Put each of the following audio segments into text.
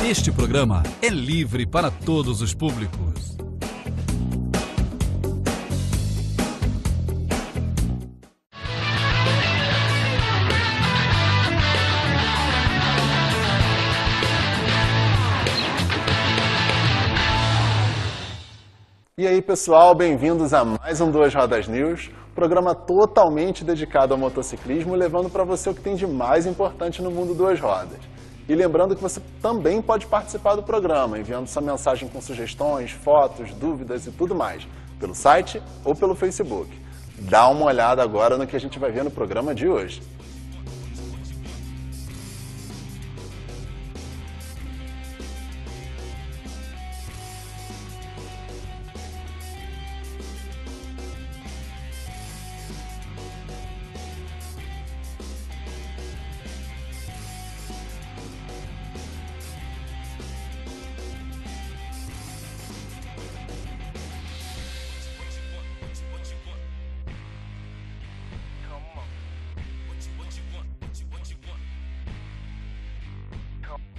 Este programa é livre para todos os públicos. E aí pessoal, bem-vindos a mais um Duas Rodas News, programa totalmente dedicado ao motociclismo, levando para você o que tem de mais importante no mundo duas rodas. E lembrando que você também pode participar do programa, enviando sua mensagem com sugestões, fotos, dúvidas e tudo mais, pelo site ou pelo Facebook. Dá uma olhada agora no que a gente vai ver no programa de hoje.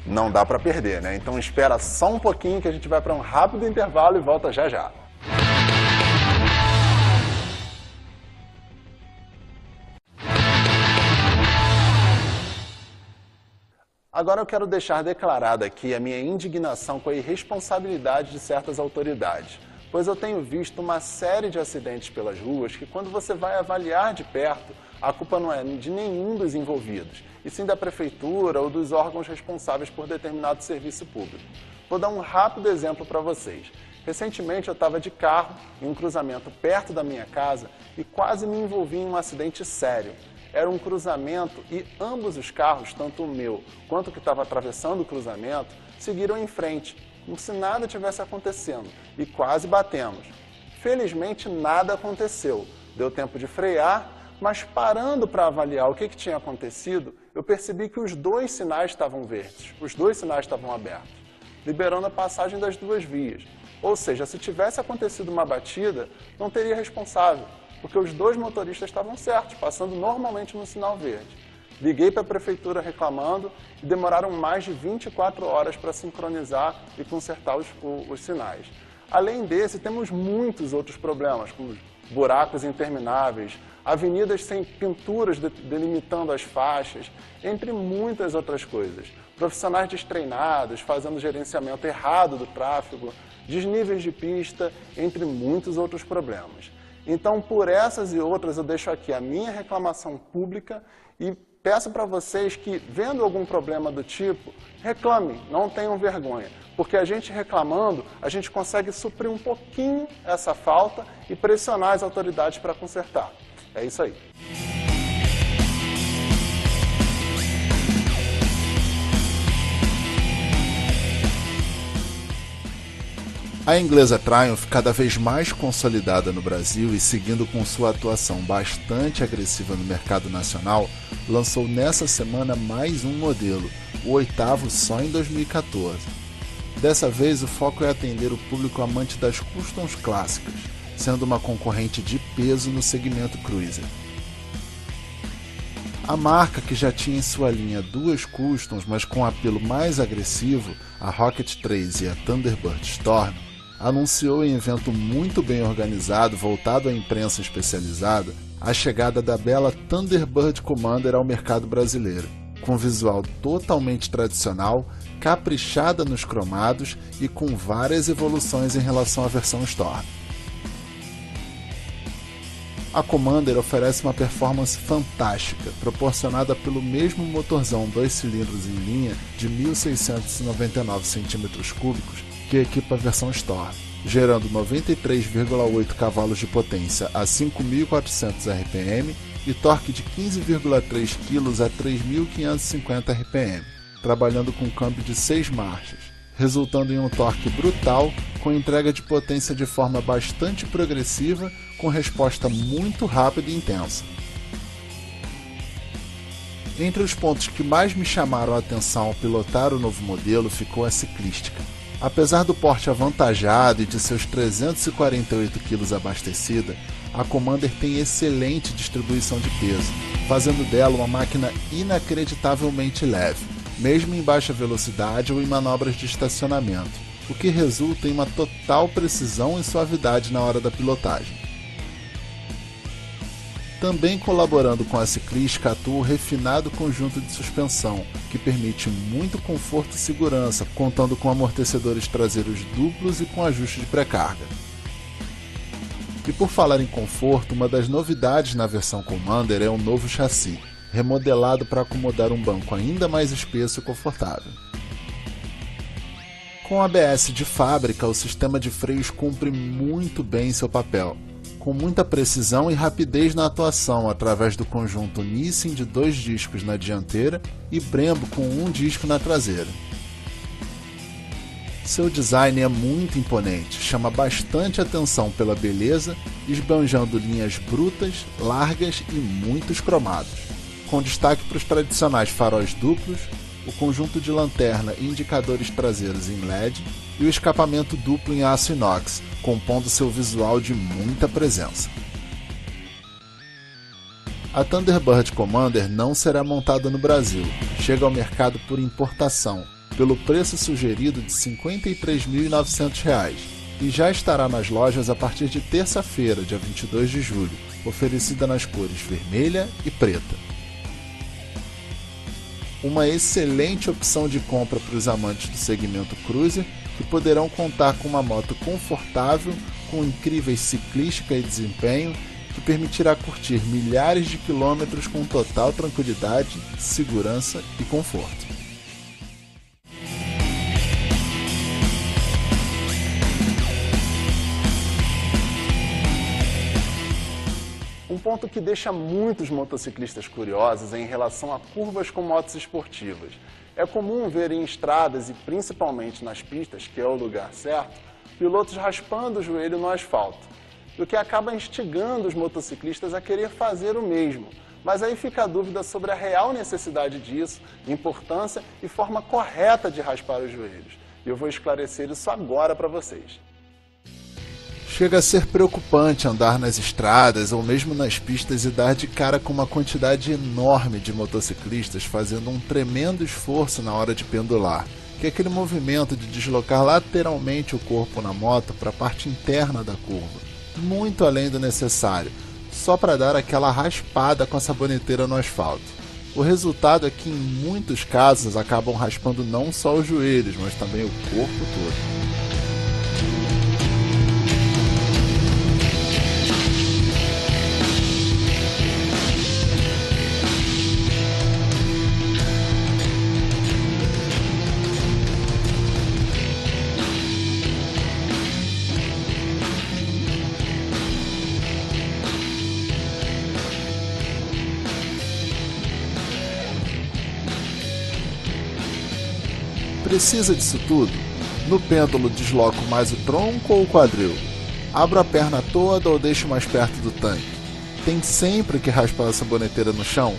Não dá para perder, né? Então espera só um pouquinho que a gente vai para um rápido intervalo e volta já já. Agora eu quero deixar declarada aqui a minha indignação com a irresponsabilidade de certas autoridades, pois eu tenho visto uma série de acidentes pelas ruas que quando você vai avaliar de perto, a culpa não é de nenhum dos envolvidos, e sim da prefeitura ou dos órgãos responsáveis por determinado serviço público. Vou dar um rápido exemplo para vocês. Recentemente eu estava de carro em um cruzamento perto da minha casa e quase me envolvi em um acidente sério. Era um cruzamento e ambos os carros, tanto o meu quanto o que estava atravessando o cruzamento, seguiram em frente, como se nada tivesse acontecendo, e quase batemos. Felizmente nada aconteceu, deu tempo de frear, mas parando para avaliar o que tinha acontecido, eu percebi que os dois sinais estavam verdes, os dois sinais estavam abertos, liberando a passagem das duas vias. Ou seja, se tivesse acontecido uma batida, não teria responsável, porque os dois motoristas estavam certos, passando normalmente no sinal verde. Liguei para a prefeitura reclamando e demoraram mais de 24 horas para sincronizar e consertar os sinais. Além desse, temos muitos outros problemas, como buracos intermináveis, avenidas sem pinturas delimitando as faixas, entre muitas outras coisas. Profissionais destreinados, fazendo gerenciamento errado do tráfego, desníveis de pista, entre muitos outros problemas. Então, por essas e outras, eu deixo aqui a minha reclamação pública e peço para vocês que, vendo algum problema do tipo, reclamem, não tenham vergonha, porque a gente reclamando, a gente consegue suprir um pouquinho essa falta e pressionar as autoridades para consertar. É isso aí. A inglesa Triumph, cada vez mais consolidada no Brasil e seguindo com sua atuação bastante agressiva no mercado nacional, lançou nessa semana mais um modelo, o 8º só em 2014. Dessa vez o foco é atender o público amante das customs clássicas, sendo uma concorrente de peso no segmento cruiser. A marca, que já tinha em sua linha duas customs, mas com apelo mais agressivo, a Rocket 3 e a Thunderbird Storm, anunciou em evento muito bem organizado, voltado à imprensa especializada, a chegada da bela Thunderbird Commander ao mercado brasileiro, com visual totalmente tradicional, caprichada nos cromados e com várias evoluções em relação à versão Storm. A Commander oferece uma performance fantástica, proporcionada pelo mesmo motorzão 2 cilindros em linha de 1.699 cm3 que equipa a versão Storm, gerando 93,8 cavalos de potência a 5.400 RPM e torque de 15,3 kg a 3.550 RPM, trabalhando com câmbio de 6 marchas, resultando em um torque brutal com entrega de potência de forma bastante progressiva, com resposta muito rápida e intensa. Entre os pontos que mais me chamaram a atenção ao pilotar o novo modelo ficou a ciclística. Apesar do porte avantajado e de seus 348 kg abastecida, a Commander tem excelente distribuição de peso, fazendo dela uma máquina inacreditavelmente leve, mesmo em baixa velocidade ou em manobras de estacionamento, o que resulta em uma total precisão e suavidade na hora da pilotagem. Também colaborando com a ciclística atua o refinado conjunto de suspensão, que permite muito conforto e segurança, contando com amortecedores traseiros duplos e com ajuste de pré-carga. E por falar em conforto, uma das novidades na versão Commander é o novo chassi, remodelado para acomodar um banco ainda mais espesso e confortável. Com ABS de fábrica, o sistema de freios cumpre muito bem seu papel, com muita precisão e rapidez na atuação através do conjunto Nissin de 2 discos na dianteira e Brembo com 1 disco na traseira. Seu design é muito imponente, chama bastante atenção pela beleza, esbanjando linhas brutas, largas e muitos cromados, com destaque para os tradicionais faróis duplos, o conjunto de lanterna e indicadores traseiros em LED e o escapamento duplo em aço inox, compondo seu visual de muita presença. A Thunderbird Commander não será montada no Brasil, chega ao mercado por importação, pelo preço sugerido de R$ 53.900 e já estará nas lojas a partir de terça-feira, dia 22 de julho, oferecida nas cores vermelha e preta. Uma excelente opção de compra para os amantes do segmento cruiser, que poderão contar com uma moto confortável, com incríveis ciclística e desempenho, que permitirá curtir milhares de quilômetros com total tranquilidade, segurança e conforto. Um ponto que deixa muitos motociclistas curiosos é em relação a curvas com motos esportivas. É comum ver em estradas e principalmente nas pistas, que é o lugar certo, pilotos raspando o joelho no asfalto, o que acaba instigando os motociclistas a querer fazer o mesmo. Mas aí fica a dúvida sobre a real necessidade disso, importância e forma correta de raspar os joelhos. E eu vou esclarecer isso agora para vocês. Chega a ser preocupante andar nas estradas ou mesmo nas pistas e dar de cara com uma quantidade enorme de motociclistas fazendo um tremendo esforço na hora de pendular, que é aquele movimento de deslocar lateralmente o corpo na moto para a parte interna da curva, muito além do necessário, só para dar aquela raspada com a saboneteira no asfalto. O resultado é que em muitos casos acabam raspando não só os joelhos, mas também o corpo todo. Precisa disso tudo? No pêndulo desloco mais o tronco ou o quadril? Abro a perna toda ou deixo mais perto do tanque? Tem sempre que raspar a saboneteira no chão?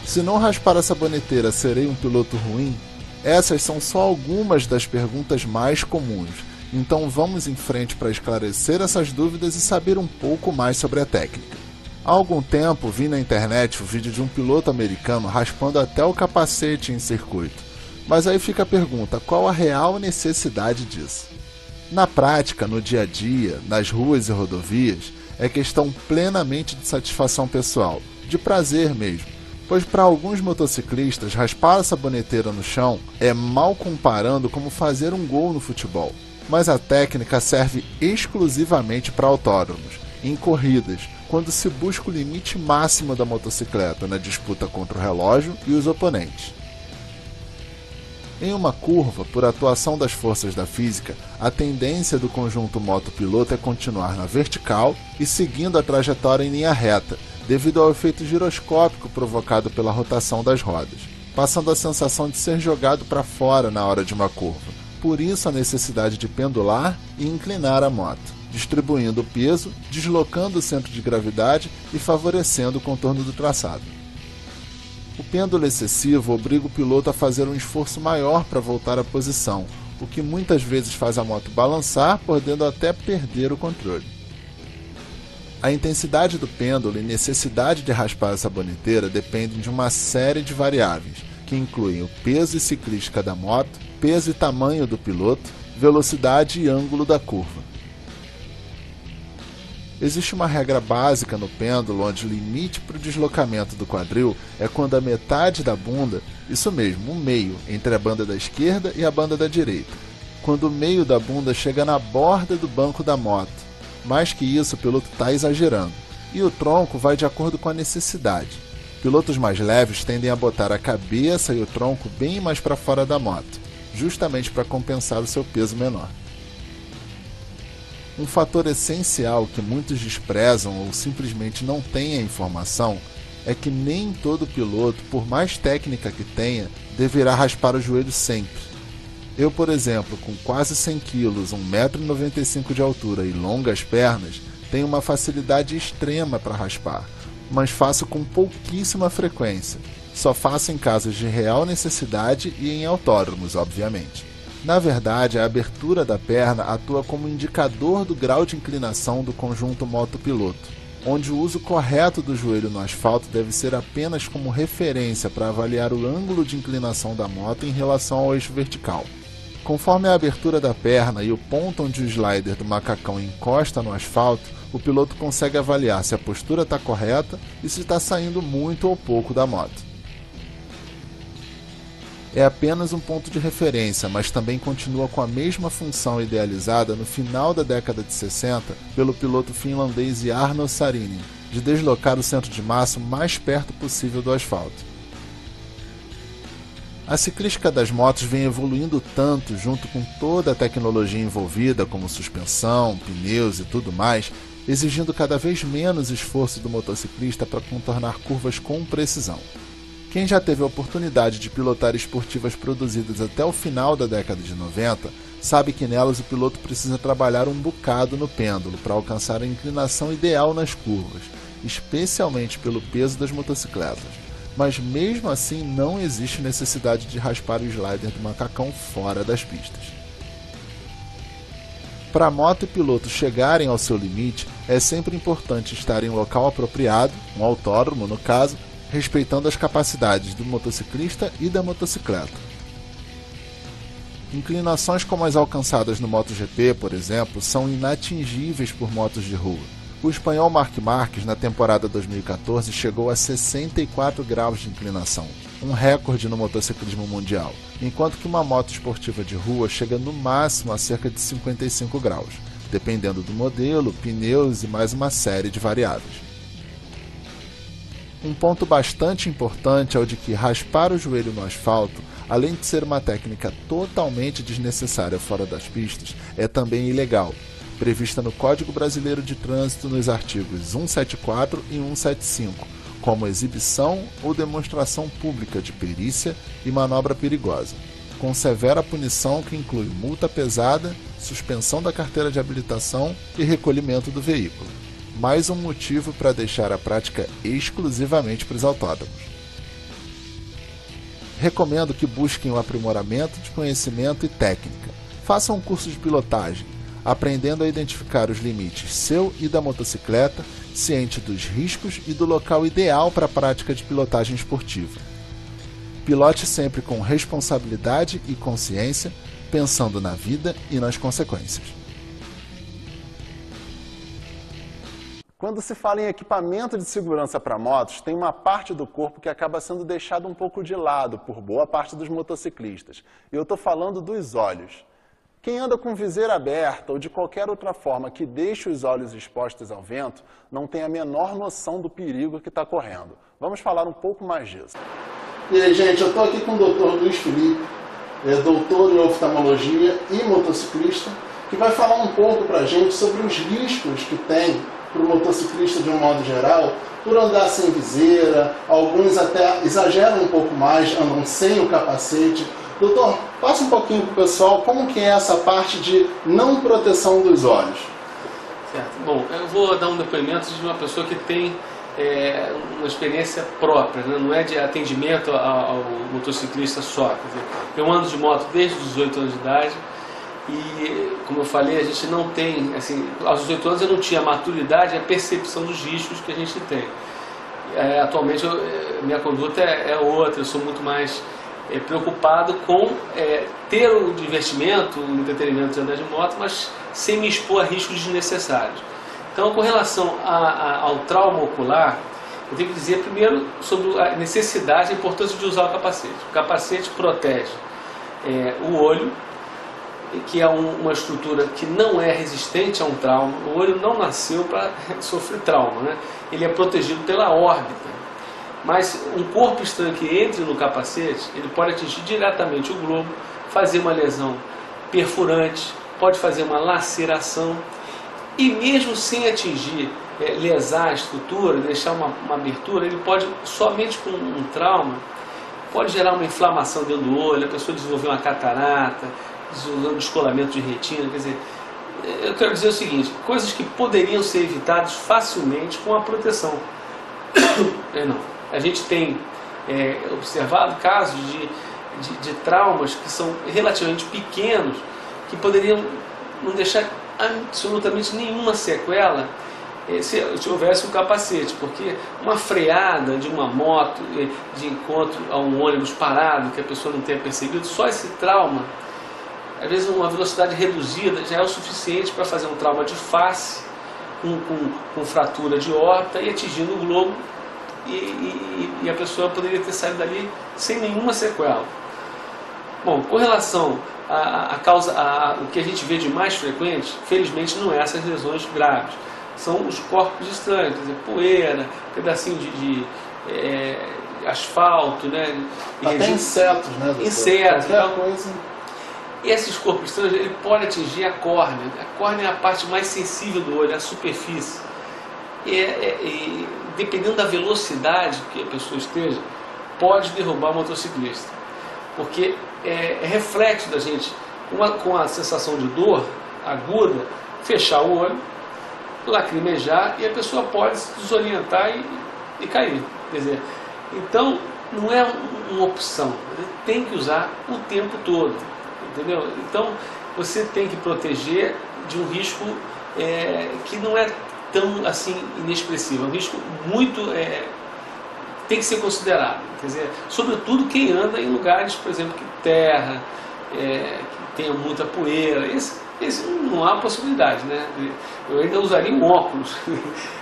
Se não raspar a saboneteira, serei um piloto ruim? Essas são só algumas das perguntas mais comuns, então vamos em frente para esclarecer essas dúvidas e saber um pouco mais sobre a técnica. Há algum tempo vi na internet o vídeo de um piloto americano raspando até o capacete em circuito. Mas aí fica a pergunta, qual a real necessidade disso? Na prática, no dia a dia, nas ruas e rodovias, é questão plenamente de satisfação pessoal, de prazer mesmo, pois para alguns motociclistas raspar a saboneteira no chão é mal comparando como fazer um gol no futebol. Mas a técnica serve exclusivamente para autódromos, em corridas, quando se busca o limite máximo da motocicleta na disputa contra o relógio e os oponentes. Em uma curva, por atuação das forças da física, a tendência do conjunto moto-piloto é continuar na vertical e seguindo a trajetória em linha reta, devido ao efeito giroscópico provocado pela rotação das rodas, passando a sensação de ser jogado para fora na hora de uma curva. Por isso a necessidade de pendular e inclinar a moto, distribuindo o peso, deslocando o centro de gravidade e favorecendo o contorno do traçado. O pêndulo excessivo obriga o piloto a fazer um esforço maior para voltar à posição, o que muitas vezes faz a moto balançar, podendo até perder o controle. A intensidade do pêndulo e necessidade de raspar a saboneteira dependem de uma série de variáveis, que incluem o peso e ciclística da moto, peso e tamanho do piloto, velocidade e ângulo da curva. Existe uma regra básica no pêndulo onde o limite para o deslocamento do quadril é quando a metade da bunda, isso mesmo, o meio, entre a banda da esquerda e a banda da direita, quando o meio da bunda chega na borda do banco da moto. Mais que isso, o piloto está exagerando. E o tronco vai de acordo com a necessidade. Pilotos mais leves tendem a botar a cabeça e o tronco bem mais para fora da moto, justamente para compensar o seu peso menor. Um fator essencial que muitos desprezam ou simplesmente não têm a informação é que nem todo piloto, por mais técnica que tenha, deverá raspar o joelho sempre. Eu, por exemplo, com quase 100 kg, 1,95 m de altura e longas pernas, tenho uma facilidade extrema para raspar, mas faço com pouquíssima frequência. Só faço em casos de real necessidade e em autódromos, obviamente. Na verdade, a abertura da perna atua como indicador do grau de inclinação do conjunto moto-piloto, onde o uso correto do joelho no asfalto deve ser apenas como referência para avaliar o ângulo de inclinação da moto em relação ao eixo vertical. Conforme a abertura da perna e o ponto onde o slider do macacão encosta no asfalto, o piloto consegue avaliar se a postura está correta e se está saindo muito ou pouco da moto. É apenas um ponto de referência, mas também continua com a mesma função idealizada no final da década de 60 pelo piloto finlandês Jarno Saarinen, de deslocar o centro de massa o mais perto possível do asfalto. A ciclística das motos vem evoluindo tanto junto com toda a tecnologia envolvida, como suspensão, pneus e tudo mais, exigindo cada vez menos esforço do motociclista para contornar curvas com precisão. Quem já teve a oportunidade de pilotar esportivas produzidas até o final da década de 90, sabe que nelas o piloto precisa trabalhar um bocado no pêndulo para alcançar a inclinação ideal nas curvas, especialmente pelo peso das motocicletas. Mas mesmo assim não existe necessidade de raspar o slider do macacão fora das pistas. Para a moto e piloto chegarem ao seu limite, é sempre importante estar em local apropriado, um autódromo no caso, respeitando as capacidades do motociclista e da motocicleta. Inclinações como as alcançadas no MotoGP, por exemplo, são inatingíveis por motos de rua. O espanhol Marc Márquez, na temporada 2014, chegou a 64 graus de inclinação, um recorde no motociclismo mundial, enquanto que uma moto esportiva de rua chega no máximo a cerca de 55 graus, dependendo do modelo, pneus e mais uma série de variáveis. Um ponto bastante importante é o de que raspar o joelho no asfalto, além de ser uma técnica totalmente desnecessária fora das pistas, é também ilegal, prevista no Código Brasileiro de Trânsito nos artigos 174 e 175, como exibição ou demonstração pública de perícia e manobra perigosa, com severa punição que inclui multa pesada, suspensão da carteira de habilitação e recolhimento do veículo. Mais um motivo para deixar a prática exclusivamente para os autódromos. Recomendo que busquem o aprimoramento de conhecimento e técnica. Façam um curso de pilotagem, aprendendo a identificar os limites seu e da motocicleta, ciente dos riscos e do local ideal para a prática de pilotagem esportiva. Pilote sempre com responsabilidade e consciência, pensando na vida e nas consequências. Quando se fala em equipamento de segurança para motos, tem uma parte do corpo que acaba sendo deixada um pouco de lado por boa parte dos motociclistas. E eu estou falando dos olhos. Quem anda com viseira aberta ou de qualquer outra forma que deixe os olhos expostos ao vento, não tem a menor noção do perigo que está correndo. Vamos falar um pouco mais disso. E aí, gente, eu estou aqui com o Dr. Luiz Felipe, doutor em oftalmologia e motociclista, que vai falar um pouco para a gente sobre os riscos que tem para o motociclista de um modo geral, por andar sem viseira, alguns até exageram um pouco mais, andam sem o capacete. Doutor, passa um pouquinho para o pessoal como que é essa parte de não proteção dos olhos. Certo. Bom, eu vou dar um depoimento de uma pessoa que tem uma experiência própria, né? Não é de atendimento ao motociclista só. Quer dizer, eu ando de moto desde os 18 anos de idade e, como eu falei, a gente não tem, assim, aos 18 anos eu não tinha a maturidade e a percepção dos riscos que a gente tem. Atualmente minha conduta é outra, eu sou muito mais preocupado com ter o divertimento, o entretenimento de andar de moto, mas sem me expor a riscos desnecessários. Então, com relação ao trauma ocular, eu tenho que dizer primeiro sobre a necessidade e a importância de usar o capacete. O capacete protege o olho, que é uma estrutura que não é resistente a um trauma. O olho não nasceu para sofrer trauma, né? Ele é protegido pela órbita. Mas um corpo estranho que entre no capacete, ele pode atingir diretamente o globo, fazer uma lesão perfurante, pode fazer uma laceração, e mesmo sem atingir, lesar a estrutura, deixar uma abertura, ele pode, somente com um trauma, pode gerar uma inflamação dentro do olho, a pessoa desenvolver uma catarata, desenvolver um descolamento de retina. Quer dizer, eu quero dizer o seguinte: coisas que poderiam ser evitadas facilmente com a proteção. A gente tem observado casos de traumas que são relativamente pequenos, que poderiam não deixar absolutamente nenhuma sequela se houvesse um capacete, porque uma freada de uma moto de encontro a um ônibus parado que a pessoa não tenha percebido, só esse trauma, às vezes uma velocidade reduzida já é o suficiente para fazer um trauma de face com fratura de órbita e atingindo o globo, e a pessoa poderia ter saído dali sem nenhuma sequela. Bom, com relação o que a gente vê de mais frequente, felizmente não é essas lesões graves, são os corpos estranhos, quer dizer, poeira, pedacinho de asfalto, né? Até insetos, né? Doutor? Insetos. Qualquer coisa. E esses corpos estranhos, ele pode atingir a córnea. A córnea é a parte mais sensível do olho, a superfície. E dependendo da velocidade que a pessoa esteja, pode derrubar o motociclista. Porque é reflexo da gente, com a sensação de dor aguda, fechar o olho, lacrimejar, e a pessoa pode se desorientar e cair. Quer dizer, então não é uma opção, tem que usar o tempo todo, entendeu? Então você tem que proteger de um risco que não é tão assim inexpressivo, é um risco muito tem que ser considerado, quer dizer, sobretudo quem anda em lugares, por exemplo, que terra, que tenha muita poeira. Esse não há possibilidade, né? Eu ainda usaria um óculos,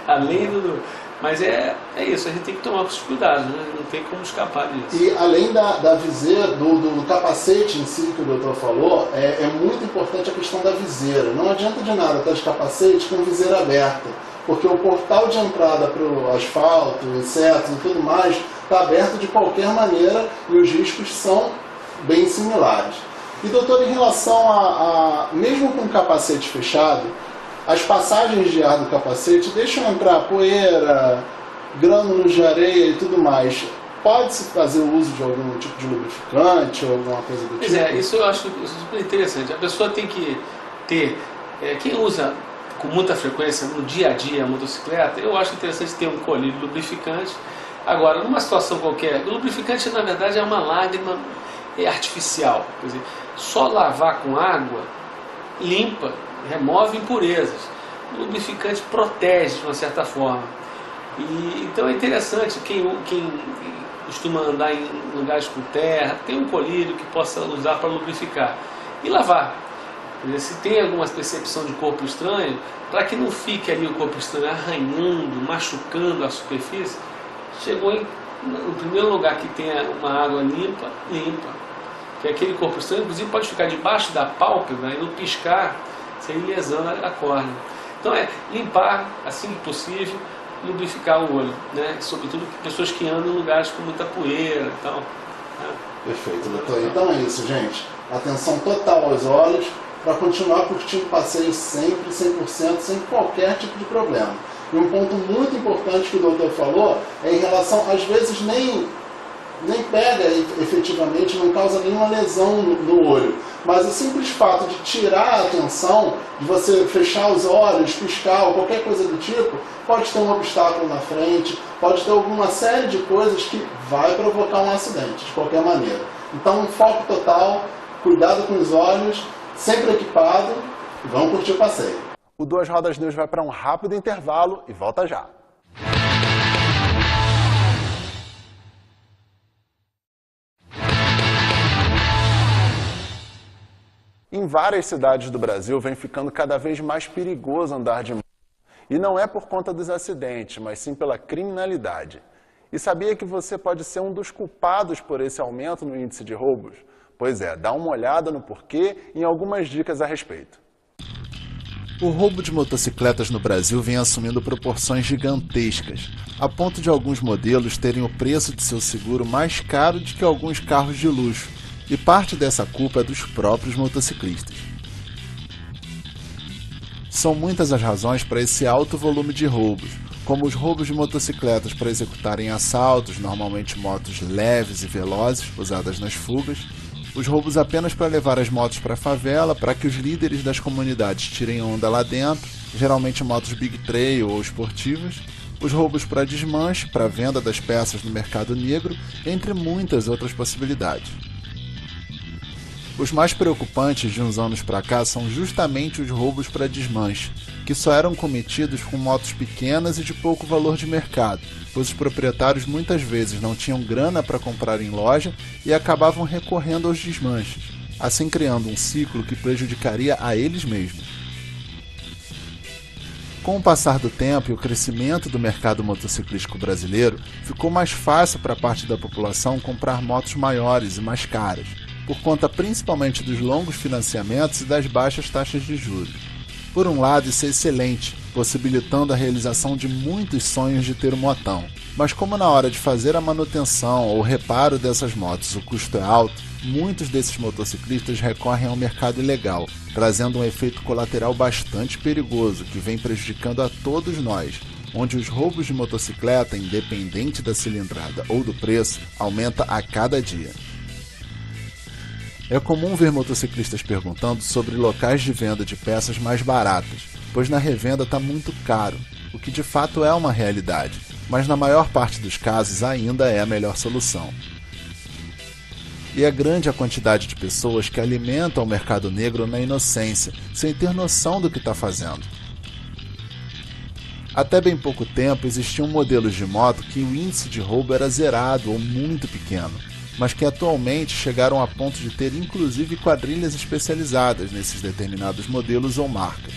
além do... Mas é isso, a gente tem que tomar os cuidados, né? Não tem como escapar disso. E além da viseira, do capacete em si, que o doutor falou, é muito importante a questão da viseira. Não adianta de nada estar de capacete com viseira aberta, porque o portal de entrada para o asfalto, insetos e tudo mais, está aberto de qualquer maneira e os riscos são bem similares. E doutor, em relação mesmo com o capacete fechado, as passagens de ar do capacete deixam entrar poeira, grânulos de areia e tudo mais. Pode-se fazer o uso de algum tipo de lubrificante ou alguma coisa do tipo? Pois é, isso eu acho super interessante. A pessoa tem que ter, quem usa com muita frequência no dia a dia a motocicleta, eu acho interessante ter um colírio lubrificante. Agora, numa situação qualquer, o lubrificante na verdade é uma lágrima artificial, quer dizer, só lavar com água limpa, remove impurezas. O lubrificante protege de uma certa forma. Então é interessante, quem costuma andar em lugares com terra, tem um colírio que possa usar para lubrificar e lavar. Quer dizer, se tem alguma percepção de corpo estranho, para que não fique ali o corpo estranho arranhando, machucando a superfície, chegou no primeiro lugar que tenha uma água limpa, que aquele corpo estranho, inclusive, pode ficar debaixo da pálpebra e não piscar, sem lesando a córnea. Então limpar assim que possível, lubrificar o olho, né? Sobretudo pessoas que andam em lugares com muita poeira e tal. Né? Perfeito, doutor. Então é isso, gente. Atenção total aos olhos para continuar curtindo o passeio sempre, 100%, sem qualquer tipo de problema. E um ponto muito importante que o doutor falou é em relação, às vezes nem pega efetivamente, não causa nenhuma lesão no olho, mas o simples fato de tirar a atenção, de você fechar os olhos, piscar ou qualquer coisa do tipo, pode ter um obstáculo na frente, pode ter alguma série de coisas que vai provocar um acidente, de qualquer maneira. Então, um foco total, cuidado com os olhos, sempre equipado, e vamos curtir o passeio. O Duas Rodas News vai para um rápido intervalo e volta já. Em várias cidades do Brasil vem ficando cada vez mais perigoso andar de moto. E não é por conta dos acidentes, mas sim pela criminalidade. E sabia que você pode ser um dos culpados por esse aumento no índice de roubos? Pois é, dá uma olhada no porquê e em algumas dicas a respeito. O roubo de motocicletas no Brasil vem assumindo proporções gigantescas, a ponto de alguns modelos terem o preço de seu seguro mais caro do que alguns carros de luxo, e parte dessa culpa é dos próprios motociclistas. São muitas as razões para esse alto volume de roubos, como os roubos de motocicletas para executarem assaltos, normalmente motos leves e velozes, usadas nas fugas, os roubos apenas para levar as motos para a favela, para que os líderes das comunidades tirem onda lá dentro, geralmente motos Big Trail ou esportivas, os roubos para desmanche, para venda das peças no mercado negro, entre muitas outras possibilidades. Os mais preocupantes de uns anos para cá são justamente os roubos para desmanche, que só eram cometidos com motos pequenas e de pouco valor de mercado, pois os proprietários muitas vezes não tinham grana para comprar em loja e acabavam recorrendo aos desmanches, assim criando um ciclo que prejudicaria a eles mesmos. Com o passar do tempo e o crescimento do mercado motociclístico brasileiro, ficou mais fácil para parte da população comprar motos maiores e mais caras, por conta principalmente dos longos financiamentos e das baixas taxas de juros. Por um lado, isso é excelente, possibilitando a realização de muitos sonhos de ter um motão. Mas como na hora de fazer a manutenção ou reparo dessas motos o custo é alto, muitos desses motociclistas recorrem ao mercado ilegal, trazendo um efeito colateral bastante perigoso que vem prejudicando a todos nós, onde os roubos de motocicleta, independente da cilindrada ou do preço, aumenta a cada dia. É comum ver motociclistas perguntando sobre locais de venda de peças mais baratas, pois na revenda está muito caro, o que de fato é uma realidade, mas na maior parte dos casos ainda é a melhor solução. E é grande a quantidade de pessoas que alimentam o mercado negro na inocência, sem ter noção do que está fazendo. Até bem pouco tempo existiam modelos de moto que o índice de roubo era zerado ou muito pequeno, mas que atualmente chegaram a ponto de ter inclusive quadrilhas especializadas nesses determinados modelos ou marcas.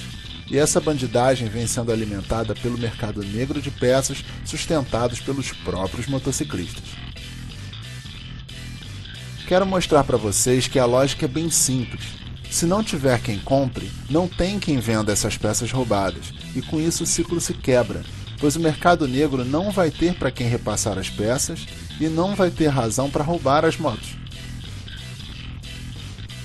E essa bandidagem vem sendo alimentada pelo mercado negro de peças sustentados pelos próprios motociclistas. Quero mostrar para vocês que a lógica é bem simples. Se não tiver quem compre, não tem quem venda essas peças roubadas, e com isso o ciclo se quebra, pois o mercado negro não vai ter para quem repassar as peças e não vai ter razão para roubar as motos.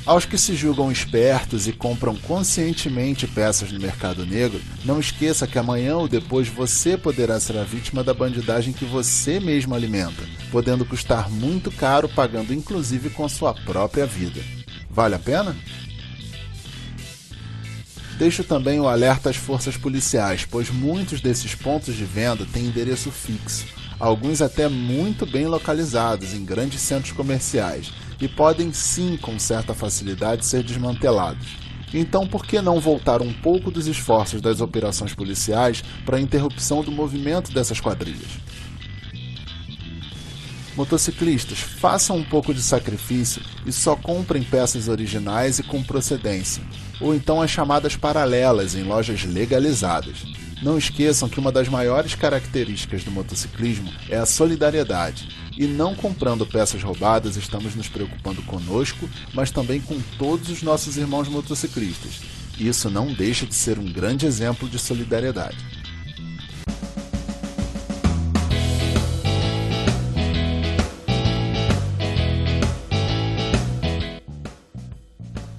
Aos que se julgam espertos e compram conscientemente peças no mercado negro, não esqueça que amanhã ou depois você poderá ser a vítima da bandidagem que você mesmo alimenta, podendo custar muito caro, pagando inclusive com sua própria vida. Vale a pena? Deixo também o alerta às forças policiais, pois muitos desses pontos de venda têm endereço fixo, alguns até muito bem localizados em grandes centros comerciais, e podem sim, com certa facilidade, ser desmantelados. Então por que não voltar um pouco dos esforços das operações policiais para a interrupção do movimento dessas quadrilhas? Motociclistas, façam um pouco de sacrifício e só comprem peças originais e com procedência, ou então as chamadas paralelas em lojas legalizadas. Não esqueçam que uma das maiores características do motociclismo é a solidariedade, e não comprando peças roubadas estamos nos preocupando conosco, mas também com todos os nossos irmãos motociclistas. Isso não deixa de ser um grande exemplo de solidariedade.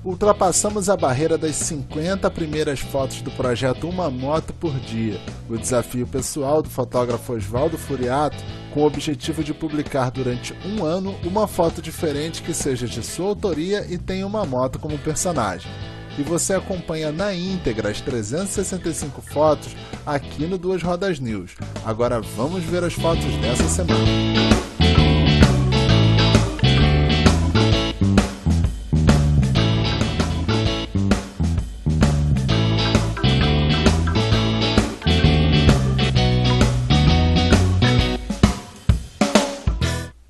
Ultrapassamos a barreira das 50 primeiras fotos do projeto Uma Moto por Dia, o desafio pessoal do fotógrafo Osvaldo Furiato, com o objetivo de publicar durante um ano uma foto diferente que seja de sua autoria e tenha uma moto como personagem. E você acompanha na íntegra as 365 fotos aqui no Duas Rodas News. Agora vamos ver as fotos dessa semana.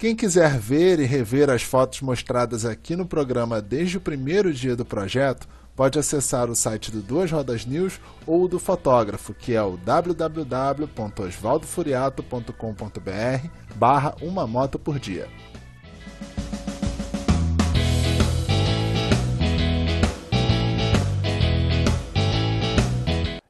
Quem quiser ver e rever as fotos mostradas aqui no programa desde o primeiro dia do projeto, pode acessar o site do Duas Rodas News ou do fotógrafo, que é o www.osvaldofuriato.com.br/uma moto por dia.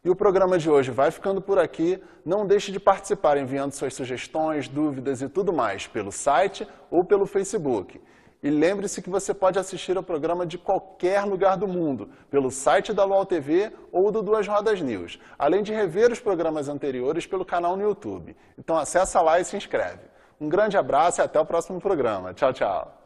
E o programa de hoje vai ficando por aqui. Não deixe de participar enviando suas sugestões, dúvidas e tudo mais pelo site ou pelo Facebook. E lembre-se que você pode assistir ao programa de qualquer lugar do mundo, pelo site da Luau TV ou do Duas Rodas News, além de rever os programas anteriores pelo canal no YouTube. Então acessa lá e se inscreve. Um grande abraço e até o próximo programa. Tchau, tchau.